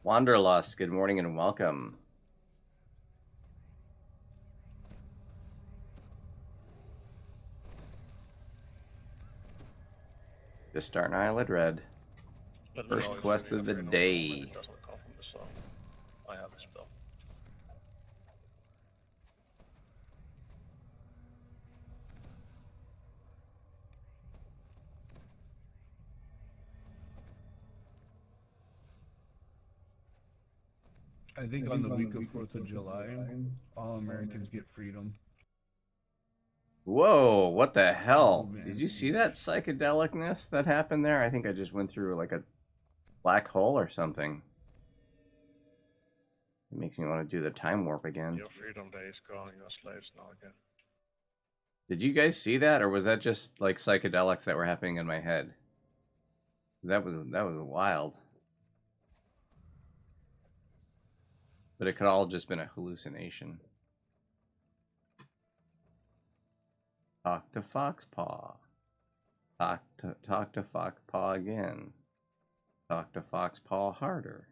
Wanderlust, good morning and welcome. Just starting Islet Red. First quest of the day. I have a spell. I think on the week of 4th of July, all Americans get freedom. Whoa, what the hell? Oh, Did you see that psychedelicness that happened there? I think I just went through like a black hole or something. It makes me want to do the time warp again. Your freedom day is calling us slaves now again. Did you guys see that, or was that just like psychedelics that were happening in my head? That was wild. But it could all just been a hallucination. Talk to Foxpaw. Talk to Foxpaw again. Talk to Foxpaw harder.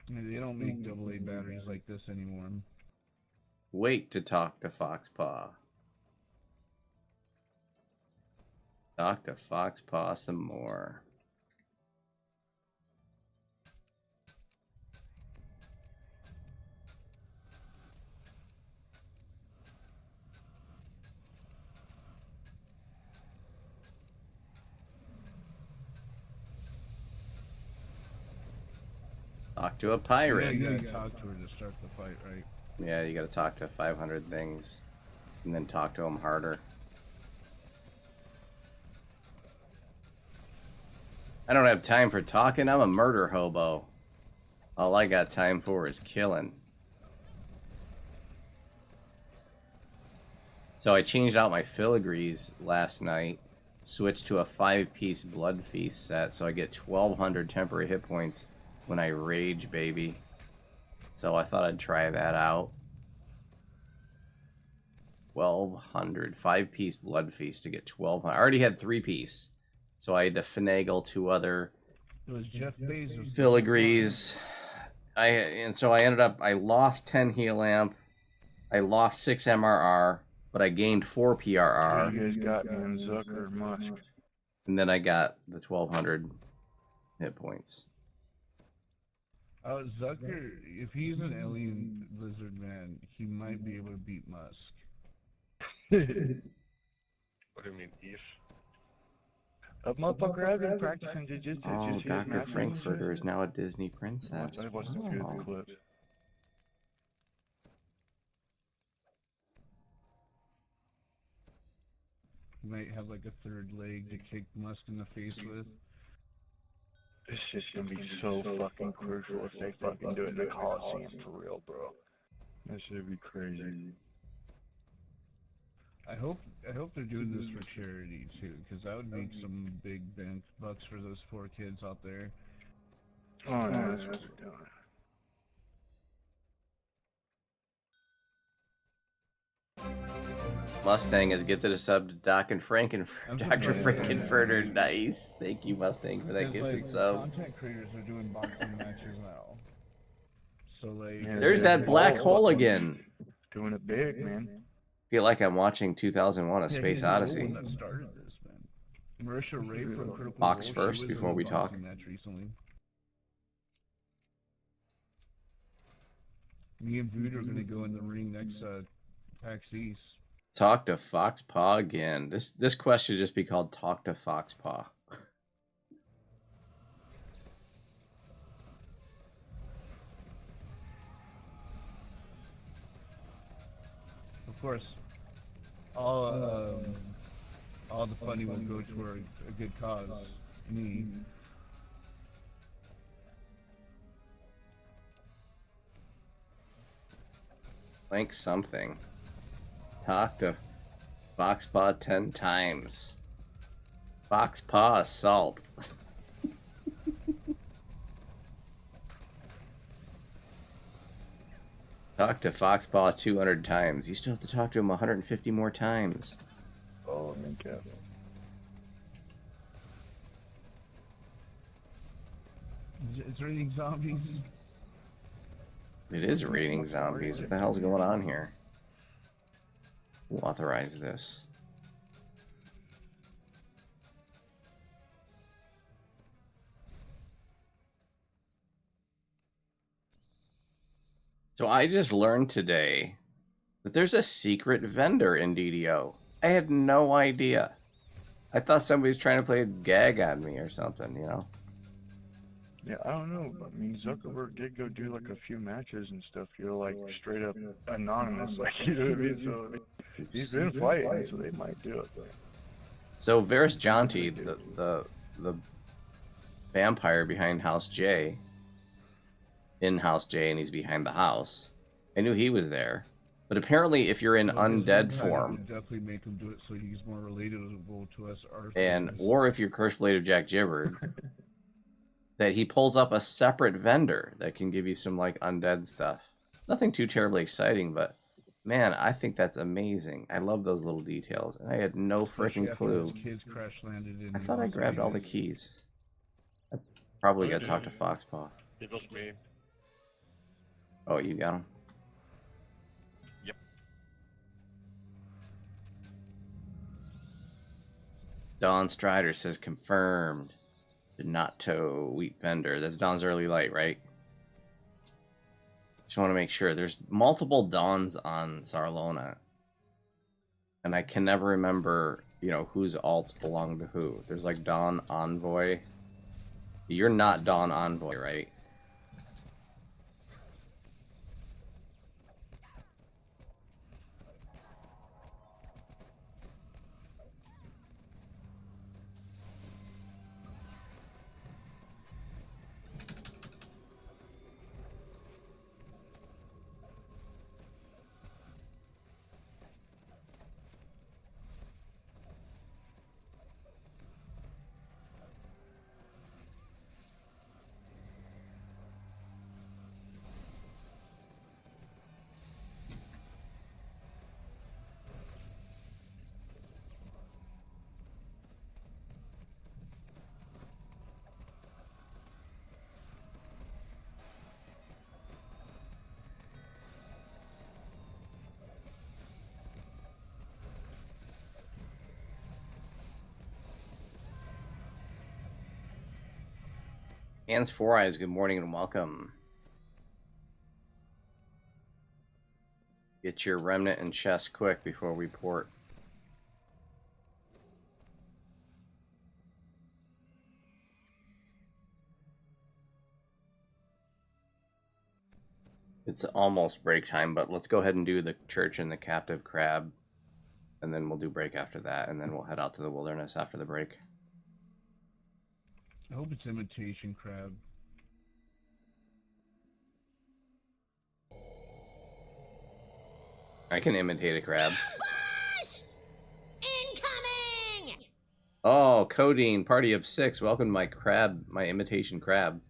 They don't make AA batteries like this anymore. Wait to talk to Foxpaw. Talk to Foxpaw some more. Talk to a pirate. You gotta talk to her to start the fight, right? Yeah, you gotta talk to 500 things. And then talk to them harder. I don't have time for talking. I'm a murder hobo. All I got time for is killing. So I changed out my filigrees last night. Switched to a 5-piece blood feast set. So I get 1,200 temporary hit points when I rage, baby. So I thought I'd try that out. 1,200. 5-piece blood feast to get 1,200. I already had 3-piece. So I had to finagle 2 other It was Jeff Bezos. filigrees. I lost 10 heal amp. I lost 6 MRR, but I gained 4 PRR. You guys got me in Zucker Musk. And then I got the 1,200 hit points. Zucker, if he's an alien lizard man, he might be able to beat Musk. What do you mean, if? That motherfucker has been practicing jiu-jitsu. Oh, Dr. Frankfurter is now a Disney princess. I watched a few clips. He might have like a third leg to kick Musk in the face with. This shit's gonna be so fucking crucial if they fucking do it in the Coliseum for real, bro. That should be crazy. I hope they're doing this for charity too, because that would make some big bank bucks for those 4 kids out there. Oh, yeah, that's what they're doing. Mustang has gifted a sub to Dr. Frankenfurter. Nice. Thank you, Mustang, for that Because, gifted sub. Content creators are doing boxing matches now. So like, Yeah, There's that black hole again. Doing it big, man. I feel like I'm watching 2001: A Space Odyssey. That started this, man. Marisha Ray from Critical Box Role, first she was before in a we talk. boxing match recently. Me and Voodu are gonna go in the ring next PAX East. Talk to Foxpaw again. This quest should just be called Talk to Foxpaw. Of course, all the funny will go toward a good cause. Me. Blank something. Talk to Foxpaw 10 times. Foxpaw assault. Talk to Foxpaw 200 times. You still have to talk to him 150 more times. Oh, man, Kevin. It's raining zombies. It is raining zombies. What the hell's going on here? Who authorized this? So I just learned today that there's a secret vendor in DDO. I had no idea. I thought somebody was trying to play a gag on me or something, you know? Yeah, I don't know. I mean, Zuckerberg did go do like a few matches and stuff. You're like straight up anonymous, like, you know what I mean? So I mean, he's been fighting, so they might do it. So Varys Jonti, the vampire behind House J, in House J, and he's behind the house. I knew he was there. But apparently, if you're in undead form, Definitely make him do it so he's more relatable to us. or if you're Curse Blade of Jack Gibbered, that he pulls up a separate vendor that can give you some like undead stuff. Nothing too terribly exciting, but man, I think that's amazing. I love those little details, and I had no freaking clue. Kids crash landed in I thought I grabbed all the keys. I probably got to talk to Foxpaw. It was me. Oh, you got him? Yep. Dawn Strider says confirmed. Did not tow wheat vendor. That's Dawn's early light, right? Just want to make sure. There's multiple Dawns on Sarlona. And I can never remember, you know, whose alts belong to who. There's like Dawn Envoy. You're not Dawn Envoy, right? Hands Four Eyes, good morning and welcome. Get your remnant and chest quick before we port. It's almost break time, but let's go ahead and do the church and the captive crab, and then we'll do break after that, and then we'll head out to the wilderness after the break. I hope it's imitation crab. I can imitate a crab. Incoming! Oh, Codeine, party of 6. Welcome to my crab, my imitation crab.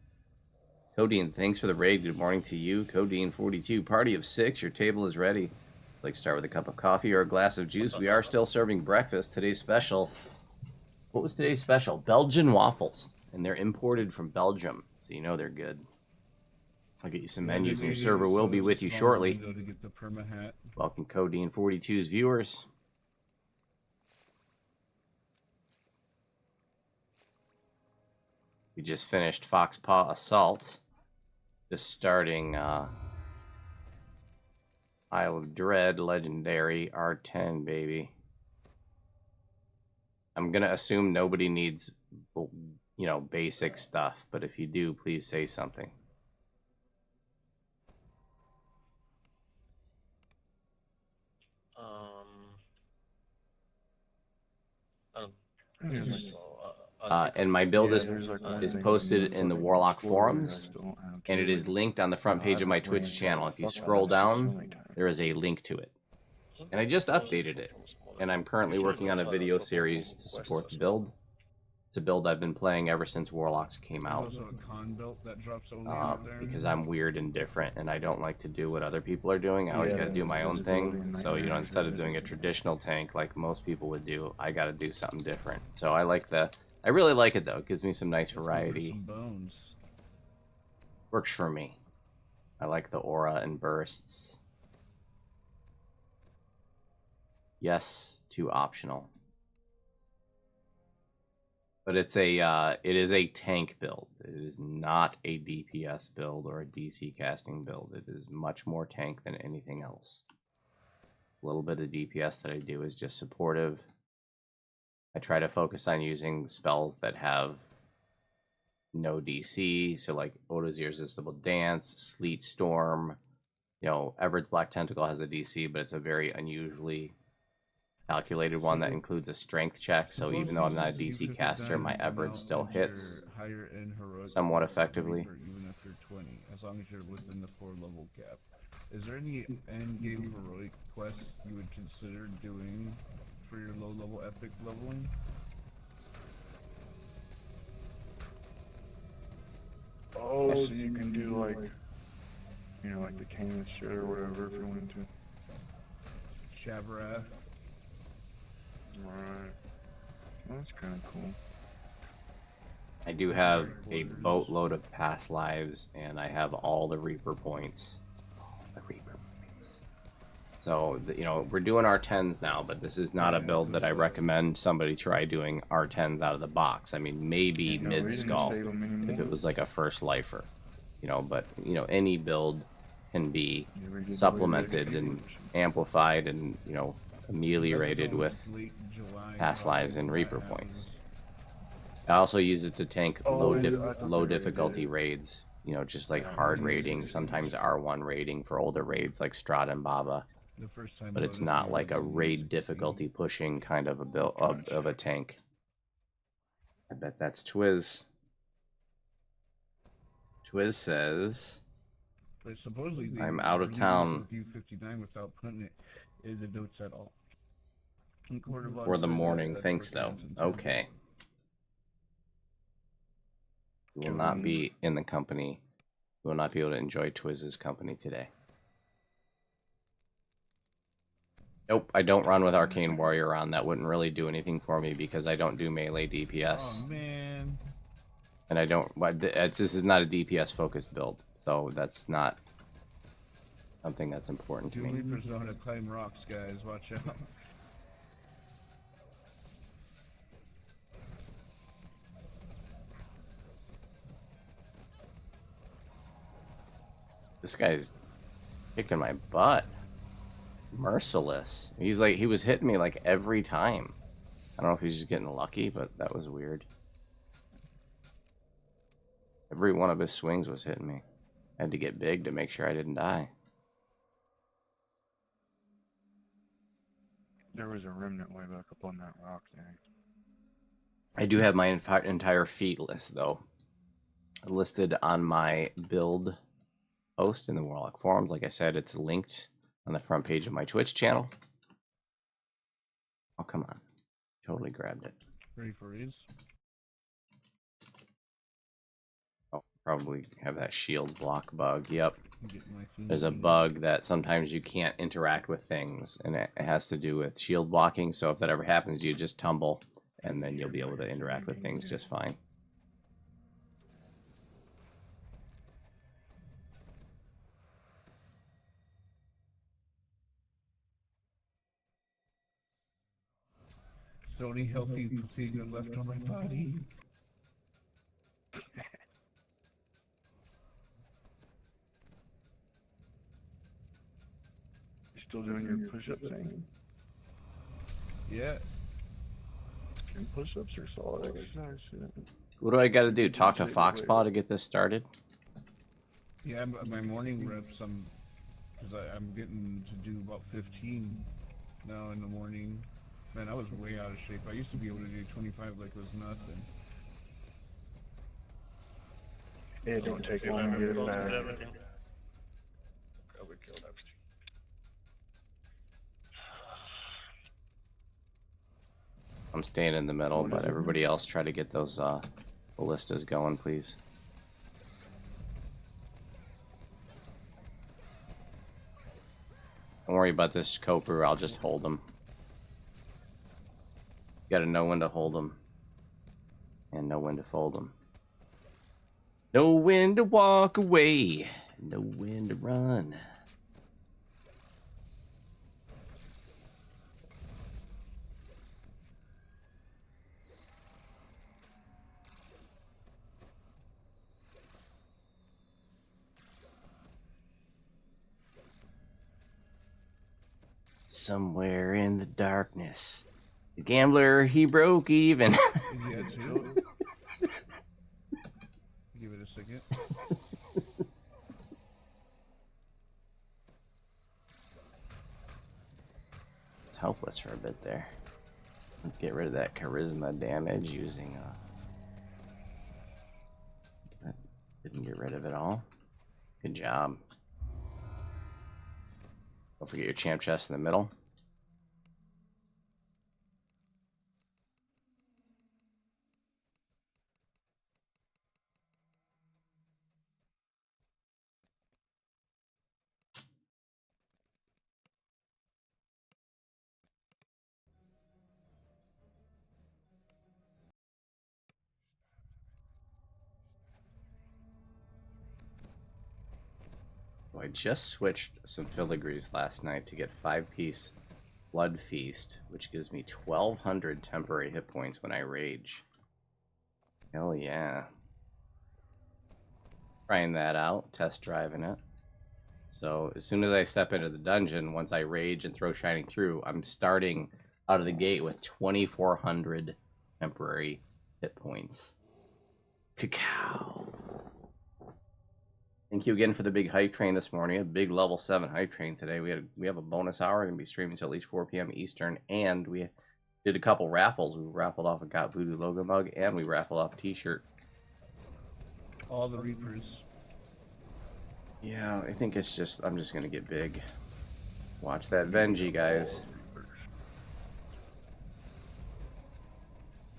Codeine, thanks for the raid. Good morning to you. Codeine 42, party of 6. Your table is ready. Like to start with a cup of coffee or a glass of juice. We are still serving breakfast. Today's special. What was today's special? Belgian waffles. And they're imported from Belgium, so you know they're good. I'll get you some menus, and your server will be with you shortly. Welcome, Codeine 42's viewers. We just finished Foxpaw Assault. Just starting Isle of Dread Legendary R10, baby. I'm gonna assume nobody needs, you know, basic stuff, but if you do, please say something. And my build is posted in the Warlock forums, and it is linked on the front page of my Twitch channel. If you scroll down, there is a link to it. And I just updated it, and I'm currently working on a video series to support the build. It's a build I've been playing ever since Warlocks came out. Because I'm weird and different, and I don't like to do what other people are doing. I always got to do my own thing. So, you know, instead of doing a traditional tank like most people would do, I got to do something different. So I really like it, though. It gives me some nice variety. Works for me. I like the aura and bursts. Yes to optional. But it is a tank build. It is not a DPS build or a DC casting build. It is much more tank than anything else. A little bit of DPS that I do is just supportive. I try to focus on using spells that have no DC, so like Oda's Irresistible Dance, Sleet Storm. You know, Everett's Black Tentacle has a DC, but it's a very unusually calculated one that includes a strength check, so even though I'm not a DC caster, my Everett still hits somewhat effectively. Even if you're 20, as long as you're within the 4-level cap. Is there any end game heroic quests you would consider doing for your low-level epic leveling? Oh, so you can do like, you know, like the Canis shit or whatever if you wanted to. Shavarath. Right. Well, that's kind of cool. I do have a boatload of past lives, and I have all the Reaper points. All the Reaper points. So, you know, we're doing R10s now, but this is not a build that I recommend somebody try doing R10s out of the box. I mean, maybe mid-skull if it was like a first lifer. You know, but, you know, any build can be supplemented and amplified and, you know, ameliorated with past lives and Reaper points. I also use it to tank low difficulty raids, you know, just like hard raiding, sometimes R1 raiding for older raids like Strahd and Baba. But it's not like a raid difficulty pushing kind of a build of a tank. I bet that's Twiz. Twiz says, But supposedly I'm out of town without putting it in the notes at all. for the morning. Thanks though. Okay. You will not be in the company. You will not be able to enjoy Twiz's company today. Nope, I don't run with Arcane Warrior on. That wouldn't really do anything for me because I don't do melee DPS. Oh man. And I don't. This is not a DPS focused build, so that's not something that's important to me. Reapers know how to climb rocks, guys. Watch out. This guy's kicking my butt. Merciless. He's like, he was hitting me like every time. I don't know if he's just getting lucky, but that was weird. Every one of his swings was hitting me. I had to get big to make sure I didn't die. There was a remnant way back up on that rock there. I do have my entire feat list, though, listed on my build post in the Warlock forums. Like I said, it's linked on the front page of my Twitch channel. Oh, come on. Totally grabbed it. Ready for these? Oh, probably have that shield block bug. Yep. There's a bug that sometimes you can't interact with things, and it has to do with shield blocking. So if that ever happens, you just tumble, and then you'll be able to interact with things just fine. It's the only healthy fatigue left on my body. You still doing your push-up thing? Yeah. And push-ups are solid exercise. What do I got to do? Talk to Foxpaw to get this started? Yeah, my morning reps, because I'm getting to do about 15 now in the morning. Man, I was way out of shape. I used to be able to do 25 like it was nothing. Yeah, don't take long to get it back. I'm staying in the middle, but everybody else try to get those ballistas going, please. Don't worry about this Kopu, I'll just hold him. You gotta know when to hold them and know when to fold them. No when to walk away. No when to run. Somewhere in the darkness, the gambler, he broke even. Yeah, too. Give it a second. It's helpless for a bit there. Let's get rid of that charisma damage using that didn't get rid of it all. Good job. Don't forget your champ chest in the middle. So I just switched some filigrees last night to get 5-piece Blood Feast, which gives me 1,200 temporary hit points when I rage. Hell yeah. Trying that out, test driving it. So as soon as I step into the dungeon, once I rage and throw Shining Through, I'm starting out of the gate with 2,400 temporary hit points. Cacao. Thank you again for the big hype train this morning. A big level 7 hype train today. We have a bonus hour. We're gonna be streaming until at least 4 p.m. Eastern, and we did a couple raffles. We raffled off a Got Voodoo logo mug, and we raffled off a t-shirt. All the Reapers. Yeah, I think it's just I'm just gonna get big. Watch that Venji, guys.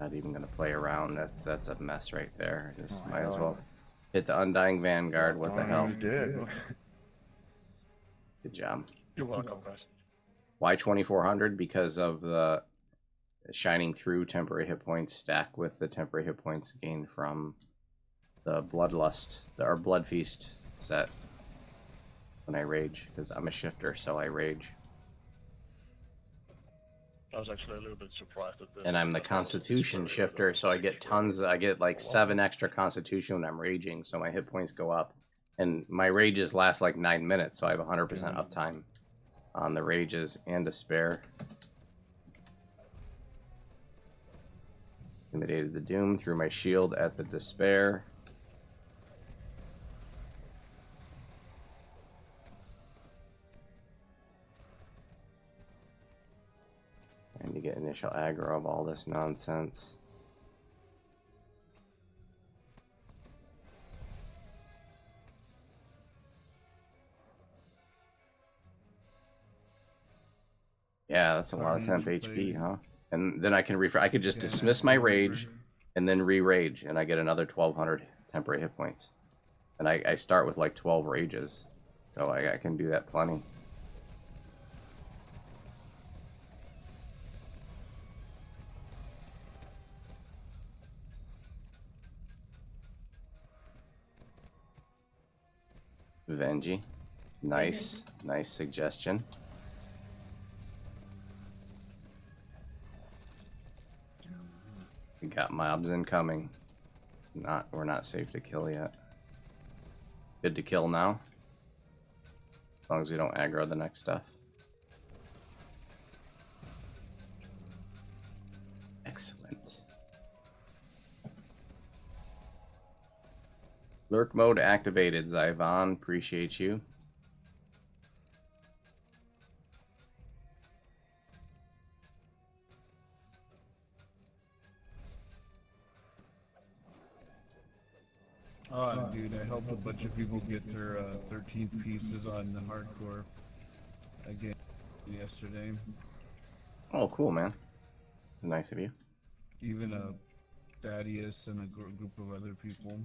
Not even gonna play around. That's a mess right there. Just might as well hit the Undying Vanguard. What the hell? Dead. Good job. You're welcome, guys. Why 2,400? Because of the Shining Through temporary hit points stack with the temporary hit points gained from the Bloodlust or Blood Feast set when I rage. Because I'm a shifter, so I rage. I was actually a little bit surprised at this. And I'm the Constitution shifter, so I get tons. I get like 7 extra Constitution when I'm raging, so my hit points go up. And my rages last like 9 minutes, so I have 100% uptime on the rages and despair. Intimidated the Doom, threw my shield at the despair. Trying to get initial aggro of all this nonsense. Yeah, that's a lot of temp HP, huh? And then I can I could just dismiss my rage and then re-rage, and I get another 1,200 temporary hit points. And I start with like 12 rages, so I can do that plenty. Venji. Nice suggestion. We got mobs incoming. We're not safe to kill yet. Good to kill now. As long as we don't aggro the next stuff. Excellent. Lurk mode activated, Zyvon. Appreciate you. Oh, dude, I helped a bunch of people get their 13 pieces on the hardcore again yesterday. Oh, cool, man. Nice of you. Even Thaddeus and a group of other people.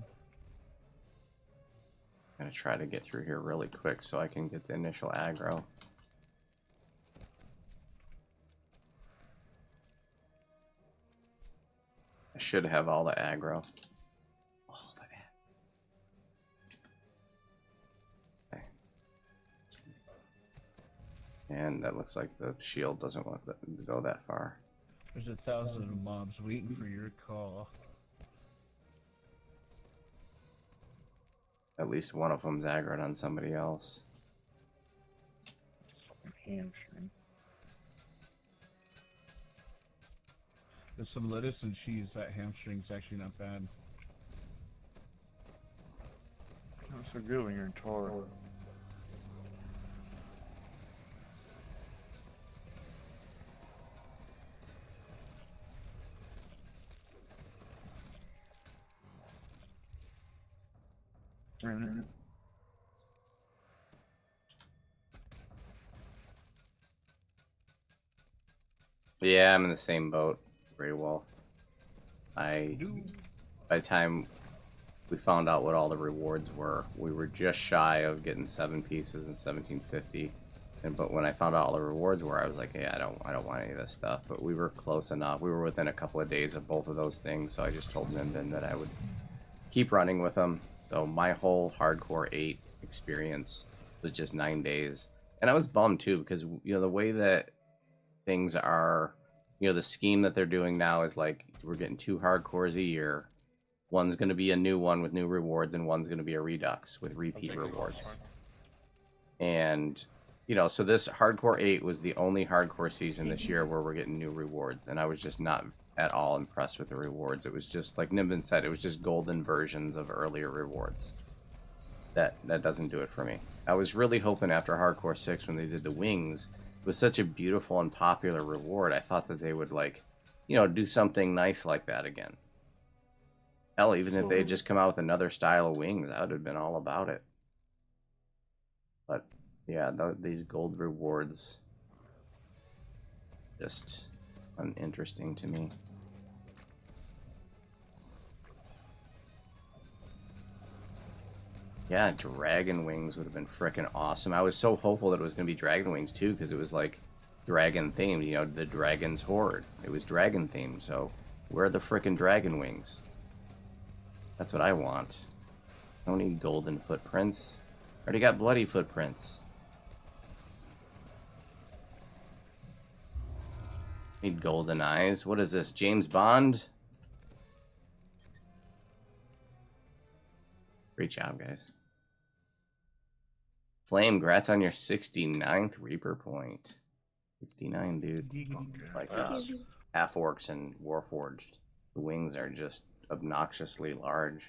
I'm gonna try to get through here really quick so I can get the initial aggro. I should have all the aggro. All the aggro. And that looks like the shield doesn't want to go that far. There's 1,000 mobs waiting for your call. At least one of them's aggroed on somebody else. Hamstring. There's some lettuce and cheese. That hamstring's actually not bad. Not so good when you're in tar. Yeah, I'm in the same boat. Very well. By the time we found out what all the rewards were, we were just shy of getting 7 pieces and 1750. But when I found out all the rewards were, I was like, yeah, I don't want any of this stuff. But we were close enough. We were within a couple of days of both of those things, so I just told Nimbin that I would keep running with them. So my whole hardcore 8 experience was just 9 days. And I was bummed too, because the way that things are, the scheme that they're doing now is like, we're getting 2 hardcores a year. One's going to be a new one with new rewards, and one's going to be a redux with repeat rewards. And, so this hardcore 8 was the only hardcore season this year where we're getting new rewards. And I was just not at all impressed with the rewards. It was just, like Nimbin said, it was just golden versions of earlier rewards. That doesn't do it for me. I was really hoping after hardcore 6, when they did the wings, it was such a beautiful and popular reward. I thought that they would, do something nice like that again. Hell, even if they had just come out with another style of wings, I would have been all about it. But, yeah, these gold rewards, just uninteresting to me. Yeah, dragon wings would have been frickin' awesome. I was so hopeful that it was going to be dragon wings too, because it was like dragon themed, the dragon's horde. It was dragon themed, so where are the frickin' dragon wings? That's what I want. I don't need golden footprints. I already got bloody footprints. Need golden eyes. What is this, James Bond? Great job, guys. Flame, grats on your 69th Reaper point. 69, dude. Like half orcs and warforged. The wings are just obnoxiously large.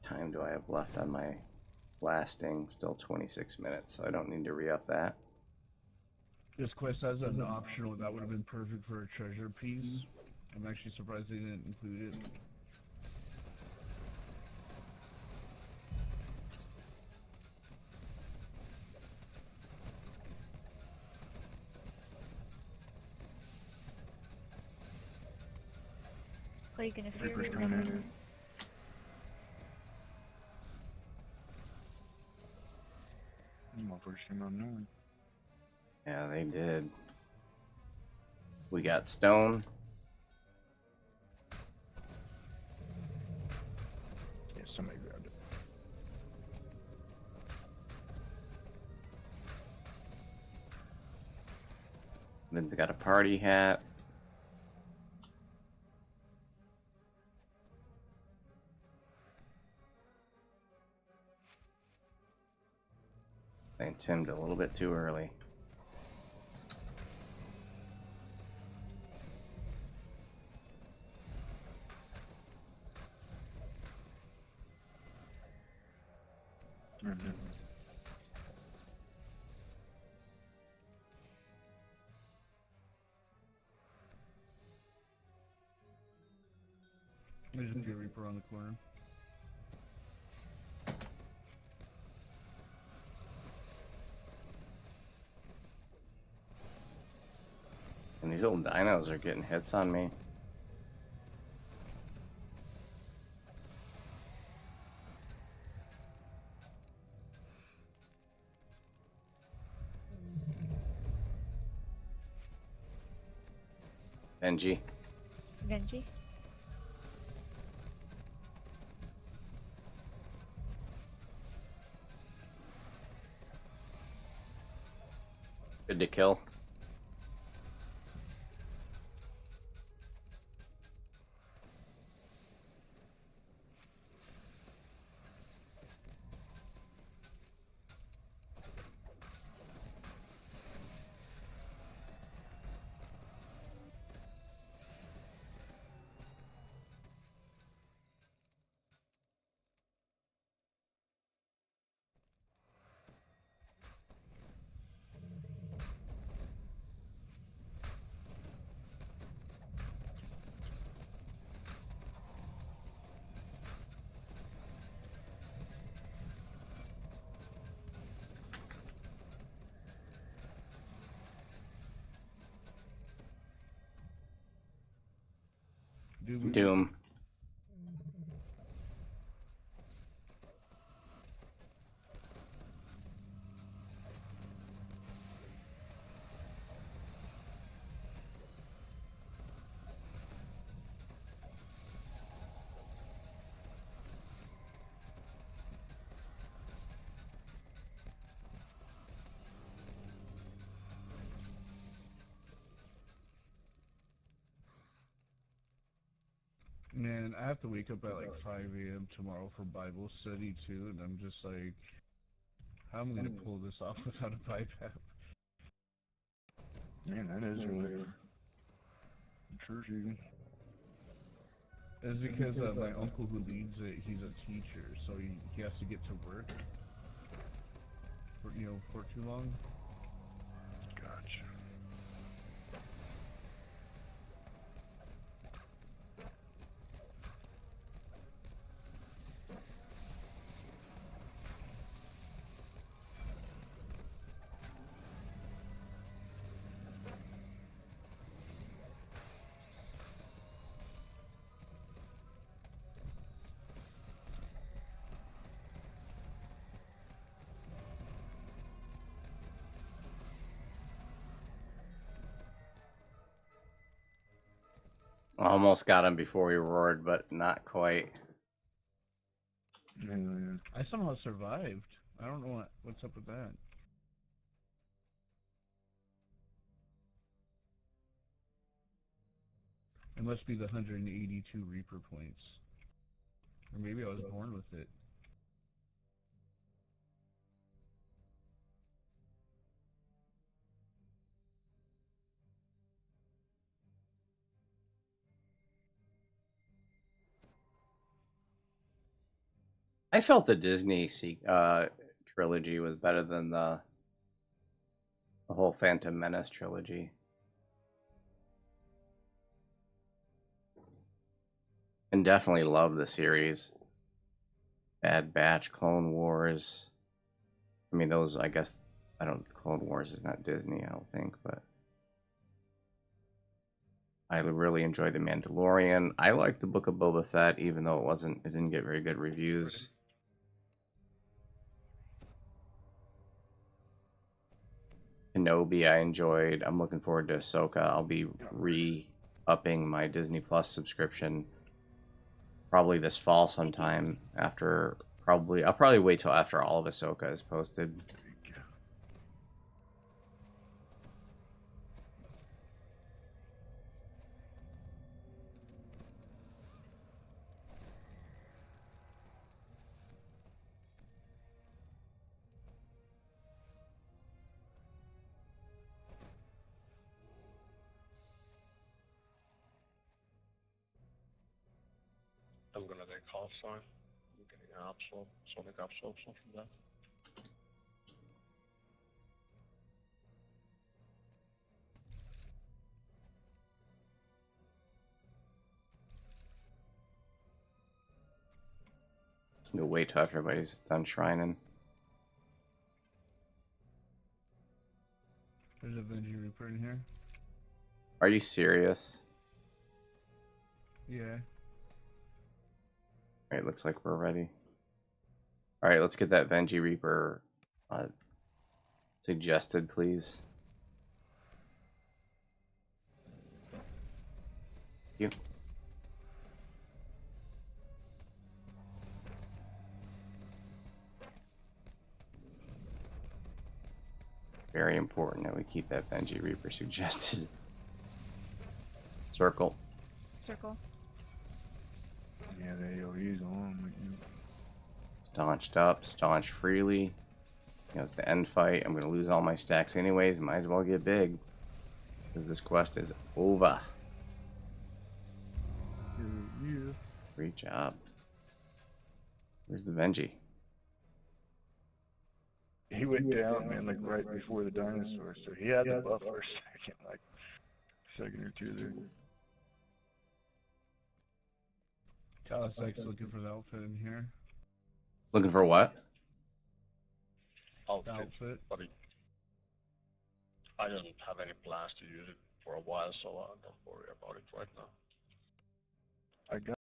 Time do I have left on my lasting? Still 26 minutes, so I don't need to re-up that. This quest has an optional that would have been perfect for a treasure piece. I'm actually surprised they didn't include it. Are you gonna fear Reaper's me? coming in. My first time unknown. Yeah, they did. We got stone. Yeah, somebody grabbed it. Vin's got a party hat. Playing Timmed a little bit too early. Mm-hmm. There's a Reaper on the corner. And these little dinos are getting hits on me. Benji. Genji. Good to kill. Doom. Man, I have to wake up at like 5 a.m. tomorrow for Bible study too, and I'm just like, how am I gonna pull this off without a BiPAP? Man, that is really church even. It's because my uncle who leads it, he's a teacher, so he has to get to work for for too long. Gotcha. Almost got him before we roared, but not quite. Yeah. I somehow survived. I don't know what's up with that. It must be the 182 Reaper points. Or maybe I was born with it. I felt the Disney trilogy was better than the whole Phantom Menace trilogy. And definitely love the series. Bad Batch, Clone Wars. I mean, those, I guess, Clone Wars is not Disney, I don't think, but I really enjoyed The Mandalorian. I liked the Book of Boba Fett, even though it didn't get very good reviews. Kenobi I enjoyed. I'm looking forward to Ahsoka. I'll be re-upping my Disney Plus subscription probably this fall sometime after I'll probably wait till after all of Ahsoka is posted. I'm gonna take half sign. I'm getting an absorb, sonic absorption from that. We'll wait till everybody's done shrining. There's a Benji Reaper in here. Are you serious? Yeah. Alright, looks like we're ready. Alright, let's get that Benji Reaper suggested, please. You. Very important that we keep that Benji Reaper suggested. Circle. Circle. Yeah, the AoE's on with you. Staunched up, staunched freely. You know, it's the end fight. I'm gonna lose all my stacks anyways. Might as well get big. Because this quest is over. Yeah. Great job. Where's the Benji? He went down, man, like right before the dinosaur, so he had the buff for a second, like a second or two there. Kalasek's looking for the outfit in here. Looking for what? The Outfit, outfit. but I don't have any plans to use it for a while, so don't worry about it right now. I got